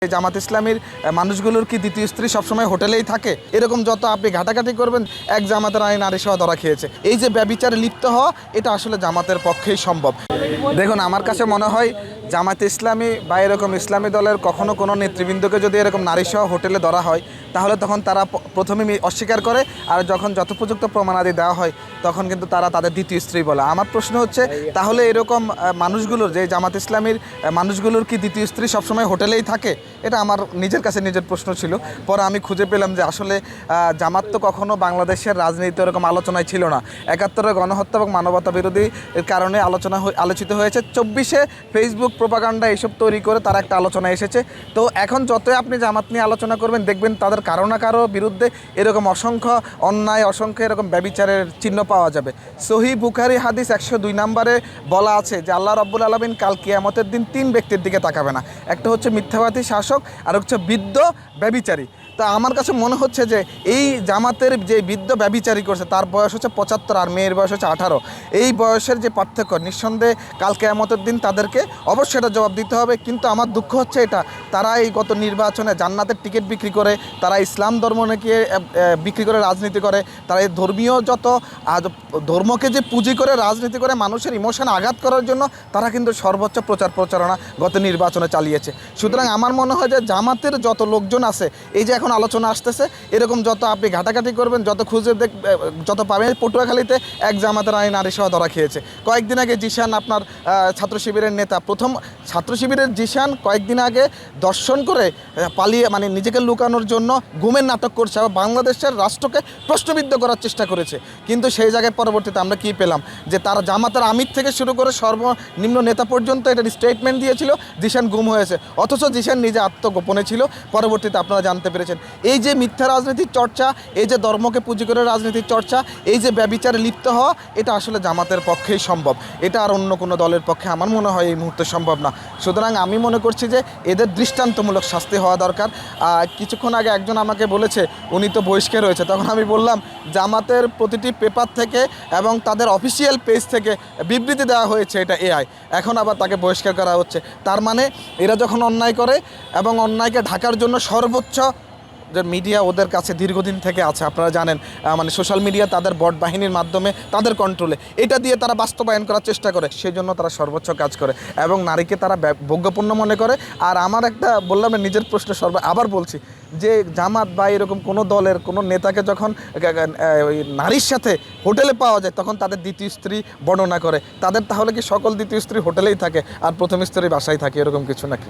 জামাত ইসলামীর মানুষগুলোর কি দ্বিতীয় স্ত্রী সবসময় হোটেলেই থাকে? এরকম যত আপনি ঘাটাঘাটি করবেন, এক জামাতের নারী সহ ধরা খেয়েছে। এই যে ব্যভিচারে লিপ্ত হওয়া, এটা আসলে জামাতের পক্ষেই সম্ভব। দেখুন, আমার কাছে মনে হয় জামাত ইসলামী বা এরকম ইসলামী দলের কখনো কোনো নেতৃবৃন্দকে যদি এরকম নারী সহ হোটেলে ধরা হয়, তাহলে তখন তারা প্রথমেই অস্বীকার করে, আর যখন যথোপযুক্ত প্রমাণাদি দেওয়া হয় তখন কিন্তু তারা তাদের দ্বিতীয় স্ত্রী বলে। আমার প্রশ্ন হচ্ছে, তাহলে এরকম মানুষগুলোর, যে জামাত ইসলামীর মানুষগুলোর কি দ্বিতীয় স্ত্রী সবসময় হোটেলেই থাকে? এটা আমার নিজের কাছে নিজের প্রশ্ন ছিল। পরে আমি খুঁজে পেলাম যে আসলে জামাত তো কখনো বাংলাদেশের রাজনীতি এরকম আলোচনায় ছিল না। ৭১-এর গণহত্যা এবং মানবতা বিরোধী কারণে আলোচিত হয়েছে। ২৪-এ ফেসবুক প্রোপাগান্ডা এইসব তৈরি করে তারা একটা আলোচনা এসেছে। তো এখন যতই আপনি জামাত নিয়ে আলোচনা করবেন, দেখবেন তাদের কারো না কারো বিরুদ্ধে এরকম অসংখ্য অন্যায়, অসংখ্য এরকম ব্যভিচারের চিহ্ন পাওয়া যাবে। সহিহ বুখারী হাদিস ১০২ নম্বরে বলা আছে যে আল্লাহ রাব্বুল আলামিন কাল কিয়ামতের দিন ৩ ব্যক্তির দিকে তাকাবে না। একটা হচ্ছে মিথ্যাবাদী শাসক, আর হচ্ছে বৃদ্ধ ব্যভিচারী। তা আমার কাছে মনে হচ্ছে যে এই জামাতের যে বৃদ্ধ ব্যভিচারী করছে, তার বয়স হচ্ছে ৭৫ আর মেয়ের বয়স হচ্ছে ১৮। এই বয়সের যে পার্থক্য, নিঃসন্দেহে কাল কিয়ামতের দিন তাদেরকে অবশ্যই এটা জবাব দিতে হবে। কিন্তু আমার দুঃখ হচ্ছে এটা, তারা এই গত নির্বাচনে জান্নাতের টিকিট বিক্রি করে, তারা ইসলাম ধর্ম নাকি বিক্রি করে রাজনীতি করে, তারা এই ধর্মীয় যত ধর্মকে যে পুঁজি করে রাজনীতি করে মানুষের ইমোশনে আঘাত করার জন্য তারা কিন্তু সর্বোচ্চ প্রচারণা গত নির্বাচনে চালিয়েছে। সুতরাং আমার মনে হয় যে জামাতের যত লোকজন আছে, এই যে এখন আলোচনা আসতেছে, এরকম যত আপনি ঘাটাঘাটি করবেন, যত খুঁজে যত পাবেন। পটুয়াখালীতে এক জামাতের নারী সহ ধরা খেয়েছে। কয়েকদিন আগে জিশান, আপনার ছাত্র শিবিরের নেতা, প্রথম ছাত্র শিবিরের জিশান কয়েকদিন আগে দর্শন করে পালিয়ে, মানে নিজেকে লুকানোর জন্য গুমের নাটক করছে, আবার বাংলাদেশের রাষ্ট্রকে প্রশ্নবিদ্ধ করার চেষ্টা করেছে। কিন্তু সেই জায়গায় পরবর্তীতে আমরা কী পেলাম, যে তারা জামাতের আমির থেকে শুরু করে সর্বনিম্ন নেতা পর্যন্ত এটার স্টেটমেন্ট দিয়েছিল, জিশান গুম হয়েছে। অথচ জিশান নিজে আত্মগোপনে ছিল। পরবর্তীতে আপনারা জানতে পেরেছেন এই যে মিথ্যা রাজনীতির চর্চা, এই যে ধর্মকে পুঁজি করে রাজনীতির চর্চা, এই যে ব্যভিচারে লিপ্ত হওয়া, এটা আসলে জামাতের পক্ষেই সম্ভব। এটা আর অন্য কোনো দলের পক্ষে আমার মনে হয় এই মুহূর্তে সম্ভব না। সুতরাং আমি মনে করছি যে এদের দৃষ্টান্তমূলক শাস্তি হওয়া দরকার। কিছুক্ষণ আগে একজন আমাকে বলেছে উনি তো বহিষ্কার হয়েছে, তখন আমি বললাম জামাতের প্রতিটি পেপার থেকে এবং তাদের অফিসিয়াল পেজ থেকে বিবৃতি দেওয়া হয়েছে এটা এআই, এখন আবার তাকে বহিষ্কার করা হচ্ছে। তার মানে এরা যখন অন্যায় করে এবং অন্যায়কে ঢাকার জন্য সর্বোচ্চ যে মিডিয়া ওদের কাছে দীর্ঘদিন থেকে আছে, আপনারা জানেন, মানে সোশ্যাল মিডিয়া তাদের বট বাহিনীর মাধ্যমে তাদের কন্ট্রোলে, এটা দিয়ে তারা বাস্তবায়ন করার চেষ্টা করে। সেই জন্য তারা সর্বোচ্চ কাজ করে এবং নারীকে তারা ভোগ্যপণ্য মনে করে। আর আমার একটা বললাম নিজের প্রশ্ন আবার বলছি যে জামাত বা এরকম কোনো দলের কোনো নেতাকে যখন নারীর সাথে হোটেলে পাওয়া যায়, তখন তাদের দ্বিতীয় স্ত্রী বর্ণনা করে। তাদের তাহলে কি সকল দ্বিতীয় স্ত্রী হোটেলেই থাকে আর প্রথম স্ত্রী বাসায় থাকে, এরকম কিছু নাকি?